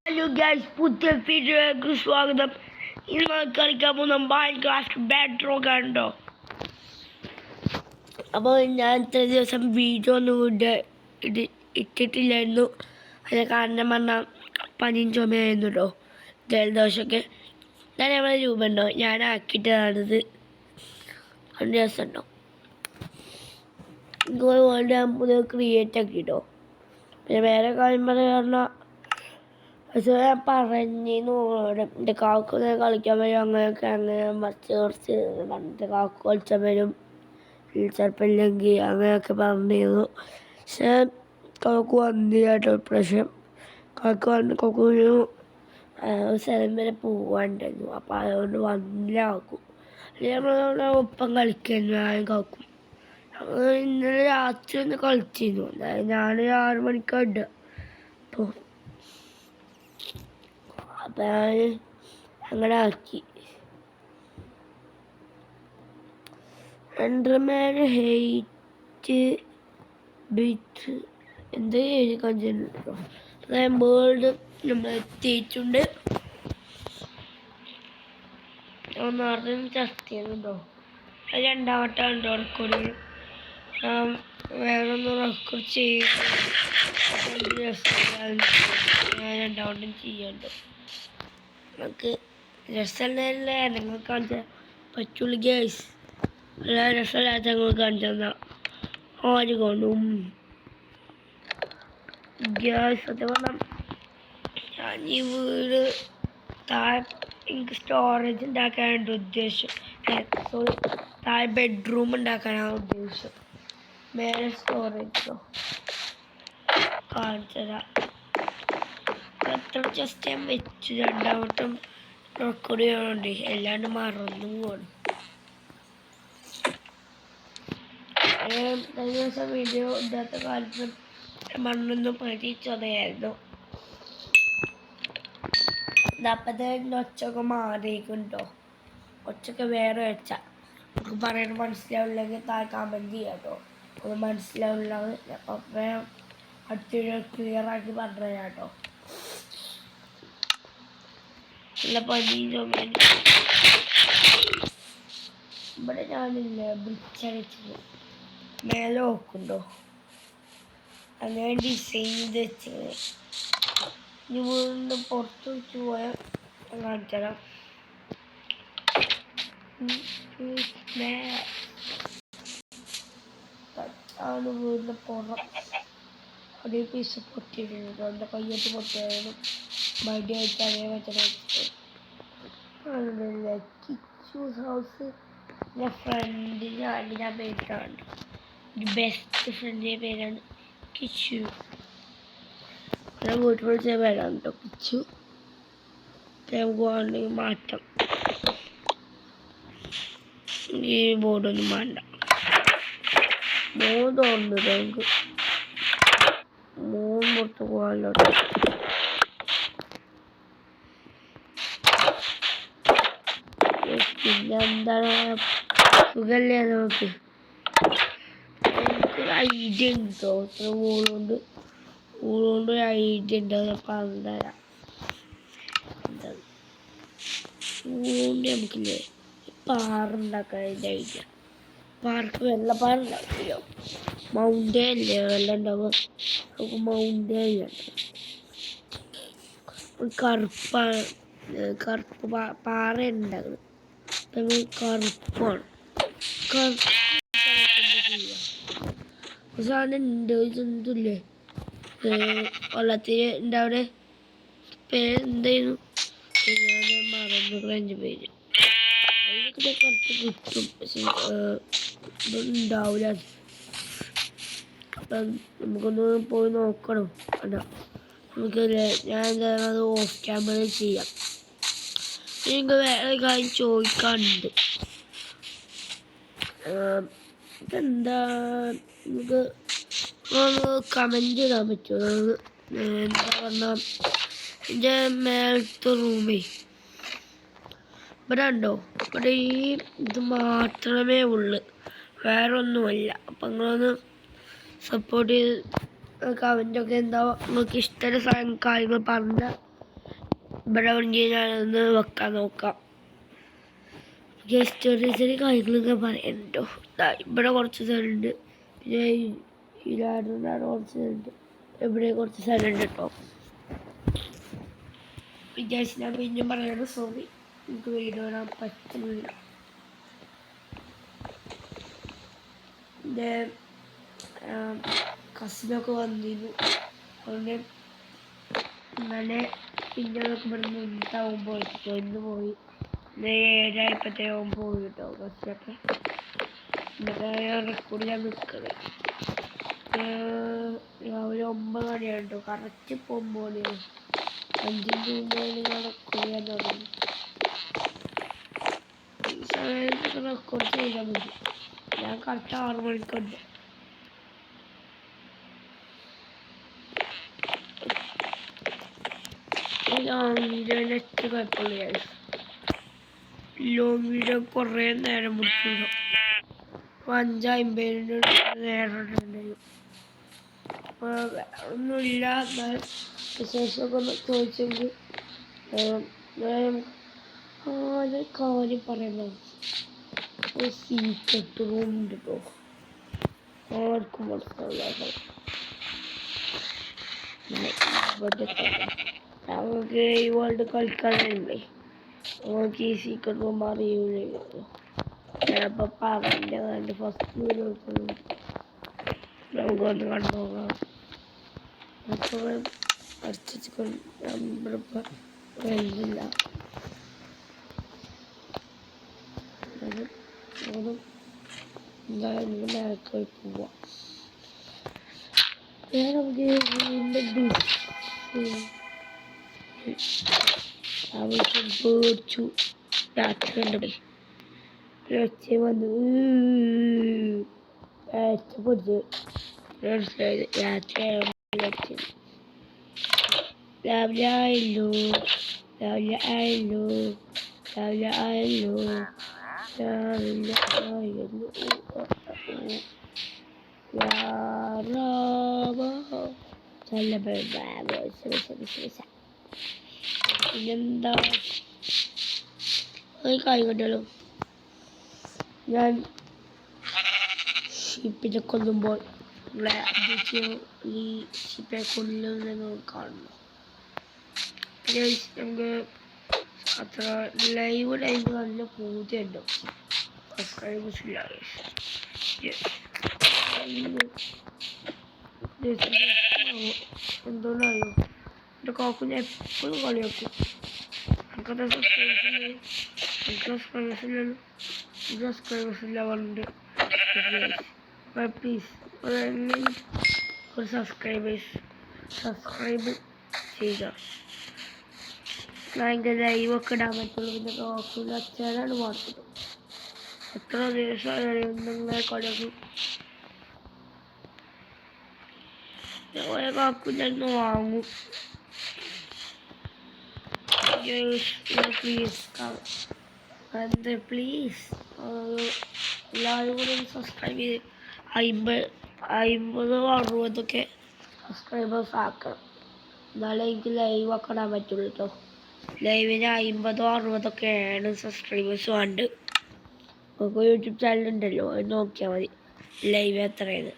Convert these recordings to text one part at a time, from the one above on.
Hello guys, പുതിയ വീഡിയോയിലേക്ക് സ്വാഗതം. ഇന്ന് കളിക്കാൻ പോകുന്ന മൈൻക്രാഫ്റ്റ് ബെഡ്റോക്ക് കണ്ടോ. അപ്പോൾ ഞാൻ ഇത്ര ദിവസം വീഡിയോ ഒന്നും ഇട്ടിട്ടില്ലായിരുന്നു. അത് കാരണം പറഞ്ഞാൽ പനിയും ചുമയായിരുന്നു കേട്ടോ, ജലദോഷമൊക്കെ. ഞാൻ നമ്മളെ രൂപയുണ്ടോ, ഞാൻ ആക്കിയിട്ടാണിത്. രണ്ട് ദിവസം ഉണ്ടോ വേൾഡ് ഞാൻ പുതിയ ക്രിയേറ്റ് ആക്കിട്ടോ. പിന്നെ വേറെ കാര്യം പറഞ്ഞാൽ പക്ഷേ ഞാൻ പറഞ്ഞിരുന്നു എൻ്റെ കാക്കു കളിക്കാൻ വരും, അങ്ങനെ കുറച്ച് എൻ്റെ കാക്കു കളിച്ചാൽ വരും ചിലപ്പോൾ ഇല്ലെങ്കിൽ അങ്ങനെയൊക്കെ പറഞ്ഞിരുന്നു. പക്ഷേ കാക്കു വന്നില്ല കേട്ടോ ഇപ്രാവശ്യം. കാക്കുവിന് സ്ഥലം വരെ പോകാനുണ്ടായിരുന്നു, അപ്പം അതുകൊണ്ട് വന്നില്ല കാക്കു. അല്ലെങ്കിൽ നമ്മൾ ഒപ്പം കളിക്കുന്നു ഞാൻ കാക്കും. ഇന്നലെ രാത്രി ഒന്ന് കളിച്ചിരുന്നു. അതായത് ഞാൻ 6 മണിക്കാണ്. അപ്പം ഞാൻ അങ്ങനെ ആക്കി. എൻഡർമാൻ ഹെയ്റ്റ് ബീറ്റ് എന്ത് എഴുതി കാണിച്ചിട്ടുണ്ടോ. അതായത് വേൾഡ് നമ്മൾ എത്തിയിട്ടുണ്ട്. നേരത്തെ ടെസ്റ്റ് ചെയ്യുന്നുണ്ടോ, അത് രണ്ടാമട്ടാണ് റെക്കോർഡ്. വേറെ ഒന്ന് റെക്കോർഡ് ചെയ്ത് രണ്ടാമട്ടും ചെയ്യണ്ടോ. നമുക്ക് രസമല്ല നിങ്ങൾ കാണിച്ചാൽ പറ്റുള്ളൂ ഗ്യാസ്. എല്ലാ രസമില്ലാത്ത ഞങ്ങൾ കാണിച്ചു തന്നാൽ ആര് കൊണ്ടും ഗ്യാസ്. സത്യം പറഞ്ഞാൽ ഞാൻ ഈ വീട് താഴെ എനിക്ക് സ്റ്റോറേജ് ഉണ്ടാക്കാനാണ് ഉദ്ദേശം. സോറി, താഴെ ബെഡ്റൂം ഉണ്ടാക്കാനാണ് ഉദ്ദേശം. മേലെ സ്റ്റോറേജോ കാണിച്ചതാ. അത്ര ജസ്റ്റ് ഞാൻ വെച്ചു. രണ്ടാമട്ടും റെക്കോർഡ് ചെയ്യാനുണ്ട്, എല്ലാണ്ട് മറന്നും പോകണം. കഴിഞ്ഞ ദിവസം വീഡിയോ ഇല്ലാത്ത കാലത്ത് മണ്ണൊന്നും പ്രതീക്ഷിച്ചതായിരുന്നു. അപ്പത്തെ ഒച്ചൊക്കെ മാറിയിട്ടുണ്ടോ, ഒച്ചൊക്കെ വേറെ വെച്ച നമുക്ക് പറയാൻ മനസ്സിലാവില്ലെങ്കിൽ താഴെ കമൻറ്റ് ചെയ്യാം കേട്ടോ. അത് മനസ്സിലാവില്ലാതെ അപ്പം അടുത്തൊരു ക്ലിയറാക്കി പറഞ്ഞു തരാം കേട്ടോ. നല്ല പനിയും ചുമയും. ഇവിടെ ഞാനില്ല ബ്രിച്ചടിച്ചത് മേലെ നോക്കുന്നുണ്ടോ, അങ്ങനെ ഡിസൈൻ ചെയ്ത് വെച്ചത്. ഇനി വീണ്ടും പുറത്ത് വെച്ച് പോയാൽ കാണിച്ചാൽ ആണ് വീടിൻ്റെ പുറം. അതേ പീസ് പൊട്ടിയിട്ടുണ്ട്, എൻ്റെ കയ്യൊട്ട് പൊട്ടിയായിരുന്നു. മടിയായിട്ട് അതേ വെച്ചിട്ട് കിച്ചൂസ് ഹൗസ്. എൻ്റെ ഫ്രണ്ടിൻ്റെ ഞാൻ പേരാണ്, ബെസ്റ്റ് ഫ്രണ്ടിൻ്റെ പേരാണ് കിച്ചു. ഞാൻ വീട്ടിൽ വിളിച്ച പേരാണ് കേട്ടോ കിച്ചു. നമുക്ക് വേണമെങ്കിൽ മാറ്റാം, ഈ ബോർഡൊന്നും വേണ്ട. 3 തോന്നുന്നു നമുക്ക് 3 പുറത്ത് പോകാമല്ലോ. പിന്നെ എന്താണ് സുഖമല്ലേ നമുക്ക്. എനിക്കൊരു ഐഡിയ ഉണ്ട് കേട്ടോ, ഇത്ര ഊളുകൊണ്ട് ഒരു ഐഡിയ ഉണ്ട്, അത് പറഞ്ഞുതരാം. എന്താണ് ഊളുകൊണ്ട് നമുക്കില്ലേ പാറുണ്ടാക്കാൻ അതിൻ്റെ ഐഡിയ. പാർക്ക് വെള്ളപ്പാറുണ്ടാക്കിയോ, മൗണ്ടൻ അല്ലേ വെള്ളം ഉണ്ടാവുക. നമുക്ക് മൗണ്ടൻ കറുപ്പ് പാറ ഉണ്ടാക്കുന്നത്. നമ്മൾ കറുപ്പാണ്. സാധനം ഉണ്ട്, ഇതെന്തില്ലേ വെള്ളത്തിൽ ഉണ്ട്. അവിടെ പേരെന്തായിരുന്നു ഞാൻ മറന്നു, 5 പേര്. അതിനൊക്കെ കുറച്ച് കിട്ടും, പക്ഷെ ഇതുണ്ടാവില്ല. അപ്പം നമുക്കൊന്ന് പോയി നോക്കണം. അതാ നമുക്ക് ഞാൻ എന്തായാലും അത് ഓഫ് ക്യാമറ ചെയ്യാം. എനിക്ക് വേറെ കാര്യം ചോദിക്കാനുണ്ട്. ഇതെന്താ നമുക്ക് കമൻറ്റ് ഇടാൻ പറ്റുമോ? എന്താ പറഞ്ഞാൽ എൻ്റെ മേലത്തെ റൂമേ ഇവിടെ ഉണ്ടോ, ഇവിടെ ഈ ഇത് മാത്രമേ ഉള്ളൂ, വേറെ ഒന്നുമല്ല. അപ്പം നിങ്ങളൊന്ന് സപ്പോർട്ട് ചെയ്ത് കമൻറ്റൊക്കെ എന്താ നിങ്ങൾക്ക് ഇഷ്ടമുള്ള കാര്യങ്ങൾ പറഞ്ഞാൽ ഇവിടെ വേണമെങ്കിൽ ഞാനൊന്ന് വെക്കാൻ നോക്കാം. ചെറിയ ചെറിയ കാര്യങ്ങളൊക്കെ പറയണ്ടോ. ഇവിടെ കുറച്ച് സ്ഥലമുണ്ട്, പിന്നെ ഈ ലാഡറിനാണ് കുറച്ച് സ്ഥലമുണ്ട്, ഇവിടെ കുറച്ച് സ്ഥലമുണ്ട് കേട്ടോ. വിചാരിച്ച് ഞാൻ പിന്നെ പറയണ സോറി, എനിക്ക് വീഡിയോ ഇടാൻ പറ്റുന്നില്ല. എൻ്റെ കസിനൊക്കെ വന്നിരുന്നു, അതുകൊണ്ട് ഇന്നലെ പിന്നെ ഇവിടെ നിന്നിട്ടാവും പോയിട്ടോ. ഇന്ന് പോയി 7:30 പോയി കേട്ടോ ബസ്സൊക്കെ. എന്നിട്ട് റെക്കോർഡ് ഞാൻ നിൽക്കണേ രാവിലെ 9 മണിയാണ് കേട്ടോ. കറക്റ്റ് ഇപ്പോൾ 9 മണിയാണ്. 5 മുന്നേ ഞാൻ റെക്കോർഡ് ചെയ്യാൻ തുടങ്ങി. ഈ സമയത്തൊക്കെ റെക്കോർഡ് ചെയ്താൽ മതി. ഞാൻ കറക്റ്റ് 6 മണിക്കുണ്ട്. ലോങ് വീഡിയോ നെറ്റ് കുഴപ്പമില്ല. ലോങ് വീഡിയോ കുറേ നേരം പിടിച്ചില്ല. 5:50 നേരം ഉണ്ടായിരുന്നു. അപ്പോൾ ഒന്നുമില്ല. വിശേഷമൊക്കെ ഒന്ന് ചോദിച്ചെങ്കിൽ ഞാൻ കാര്യം പറയുന്നത് ഒരു സീക്രട്ട് റൂം ഉണ്ട് കേട്ടോ. ആർക്കും മനസ്സിലാവില്ല. നമുക്ക് ഈ വേൾഡ് കളിക്കാനുണ്ടേ, നമുക്ക് ഈ സീക്രട്ട് റൂം അറിയില്ല. ഞാനിപ്പോൾ പറഞ്ഞ ഫസ്റ്റ് വീഡിയോ നമുക്കൊന്ന് കണ്ടുപോകാം. അപ്പോൾ നമ്മളിപ്പോൾ വരുന്നില്ല. എന്തായാലും നേരത്തെ പോവാം. നമുക്ക് പേടിച്ചു രാത്രി കണ്ടേ ഒച്ച വന്നു പൊടിച്ച് രാത്രി രാവിലെ ആയല്ലോ രാവിലെ ആയല്ലോ രാവിലെ ആയല്ലോ രാവിലെ ആയല്ലോ പിന്നെന്താ ഒരു കാര്യം കണ്ടല്ലോ. ഞാൻ ഷിപ്പിനെ കൊല്ലുമ്പോൾ ഈ ഷിപ്പിനെ കൊല്ലുന്നത് കാണുന്നു. നമുക്ക് അത്ര ലൈവ് നല്ല പൂജയുണ്ടോ. സബ്സ്ക്രൈബേഴ്സ് ഇല്ല. എന്തുകൊണ്ടറിയോ, എൻ്റെ കാക്കു ഞാൻ എപ്പോഴും കളിയാക്കും. എനിക്കത് സബ്സ്ക്രൈബേഴ്സ് ഇല്ല പറഞ്ഞിട്ട് പ്ലീസ് ഒരു സബ്സ്ക്രൈബ് ചെയ്യുക. ഭയങ്കര ലൈവൊക്കെ ഇടാൻ പറ്റുള്ളൂ. പിന്നെ കാക്കൂൻ്റെ അച്ഛനാണ് മാത്രം. എത്ര ദിവസമായാലും നിങ്ങളെ കളിയാക്കും. കാക്കു ഞാൻ വാങ്ങും. പ്ലീസ് എല്ലാവരും കൂടെ സബ്സ്ക്രൈബ് ചെയ്ത് 50-60 സബ്സ്ക്രൈബേഴ്സ് ആക്കണം. എന്നാലേ എനിക്ക് ലൈവ് ഒക്കെ ഇടാൻ പറ്റുള്ളൂ കേട്ടോ. ലൈവിന് 50-60 സബ്സ്ക്രൈബേഴ്സ് വേണ്ട. നമുക്ക് യൂട്യൂബ് ചാനലുണ്ടല്ലോ, അത് നോക്കിയാൽ മതി ലൈവ് എത്രയാണ്.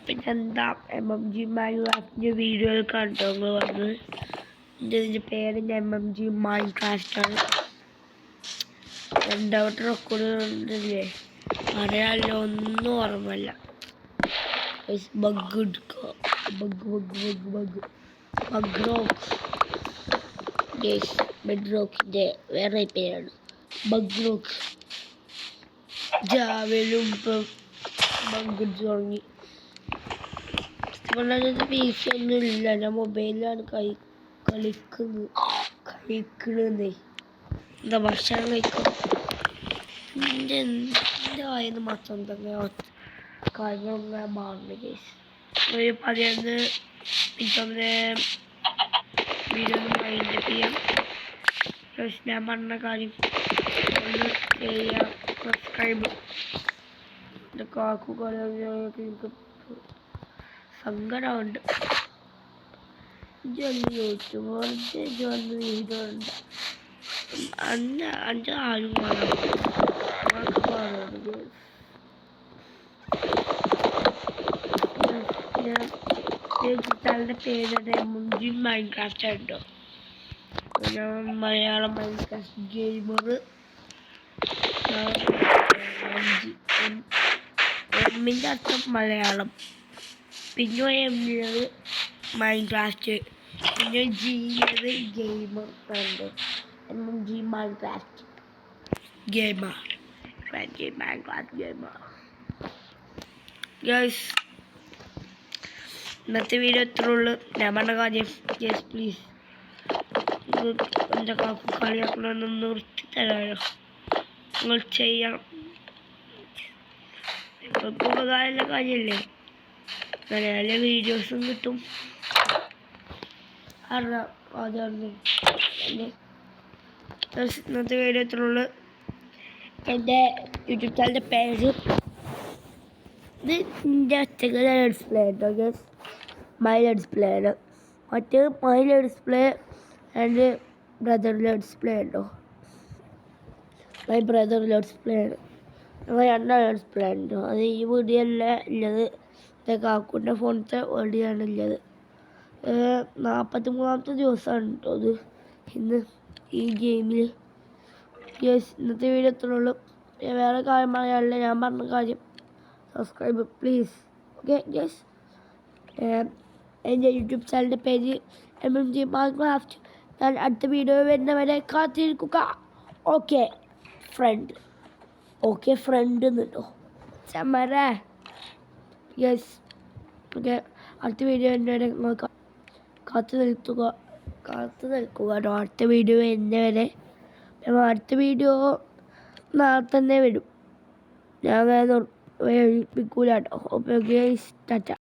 പിന്നെ എന്താ MMG മൈൻക്രാഫ്റ്റിൻ്റെ വീഡിയോ കണ്ടോ നിങ്ങൾ വന്ന്. ഇതിൻ്റെ പേര് MMG മൈൻക്രാഫ്റ്റാണ്. രണ്ടാമത്തെ റെക്കോർഡ് ഉണ്ടല്ലേ അറിയാമല്ലോ, ഒന്നും ഓർമ്മല്ല. ബഗ് ബെഡ്റോക്കിൻ്റെ വേറെ പേരാണ് ബഗ് റോക്ക്. ജാവലും ഇപ്പം ബഗ് തുടങ്ങി. PC ഒന്നും ഇല്ല, ഞാൻ മൊബൈലിലാണ് കഴിക്കണേ. എന്താ ഭക്ഷണം കഴിക്കും. എൻ്റെ ആയെന്ന് മാത്രം തന്നെ കാര്യങ്ങളൊന്നും മാറുന്നു. ഒരു 11 മിനിറ്റ് വീഡിയോ മൈൻഡ് ചെയ്യാം. ഞാൻ പറഞ്ഞ കാര്യം ഒന്ന് ചെയ്യാം. സബ്സ്ക്രൈബ് കാക്കു എനിക്ക് സങ്കടമുണ്ട്. ഇതൊന്ന് യൂട്യൂബ് ഇതൊന്ന് വീഡിയോണ്ട് അഞ്ച് ആരും യൂട്യൂബ് പേരുടെ മുഞ്ചി മൈൻക്രാഫ്റ്റ് ഉണ്ടോ? ഞാൻ മലയാളം മൈൻക്രാഫ്റ്റ് ഗെയിമർ. എമ്മിൻ്റെ അർത്ഥം മലയാളം, പിന്നെ എമ്മിയത് മൈൻക്രാഫ്റ്റ്, പിന്നെ ജിയത് ഗെയിമർ ഉണ്ട്. MG Minecraft gamer, Minecraft gamer. Guys, ഇന്നത്തെ വീഡിയോ ഇത്രേ ഉള്ളൂ. ഞാൻ പറഞ്ഞ കാര്യം യെസ് പ്ലീസ് എൻ്റെ കാക്കു കളിയാക്കണമെന്ന് നിർത്തി തരാമല്ലോ. നിങ്ങൾ ചെയ്യണം. നിങ്ങൾക്ക് ഉപകാരമുള്ള കാര്യമല്ലേ, നല്ല നല്ല വീഡിയോസും കിട്ടും. ഇന്നത്തെ വീഡിയോ ഇത്രേ ഉള്ളൂ. എൻ്റെ യൂട്യൂബ് ചാനലിൻ്റെ പേര് ഇത് എൻ്റെ ഒറ്റക്ക് ലെറ്റ്സ് പ്ലേ കേട്ടോ ഗൈസ്, മൈ ലെറ്റ്സ് പ്ലേ ആണ്. മറ്റേ my let's play and brother let's play ഉണ്ടോ? മൈ ബ്രദർ ലെറ്റ്സ് പ്ലേ ആണ്. ഞങ്ങൾ രണ്ടാം ലെറ്റ്സ് പ്ലേ ഉണ്ടോ? അത് ഈ വീഡിയോ അല്ല ഉള്ളത്, എൻ്റെ കാക്കൂൻ്റെ ഫോണത്തെ വീഡിയോ ആണ് ഉള്ളത്. 43-ാമത്തെ ദിവസമാണ് കേട്ടോ അത് ഇന്ന് ഈ ഗെയിമിൽ. ഇന്നത്തെ വീഡിയോ എത്ര ഉള്ളൂ. വേറെ കാര്യം പറയാനില്ല. ഞാൻ പറഞ്ഞ കാര്യം സബ്സ്ക്രൈബ് പ്ലീസ്. Okay yes. എൻ്റെ യൂട്യൂബ് ചാനലിൻ്റെ പേര് എം.ജി മൈൻക്രാഫ്റ്റ്. ഞാൻ അടുത്ത വീഡിയോ വരുന്നവരെ കാത്തിരിക്കുക. ഓക്കെ ഫ്രണ്ട്, ഓക്കെ ഫ്രണ്ട് കേട്ടോ ചമ്മര. യെസ് ഓക്കെ, അടുത്ത വീഡിയോ വരുന്നവരെ കാത്തു നിൽക്കുക കേട്ടോ. അടുത്ത വീഡിയോ വരുന്നവരെ. അടുത്ത വീഡിയോ നാളെ തന്നെ വരും. ഞാൻ വേറെ ഏൽപ്പിക്കൂല കേട്ടോ. ഓക്കെ ടാറ്റ.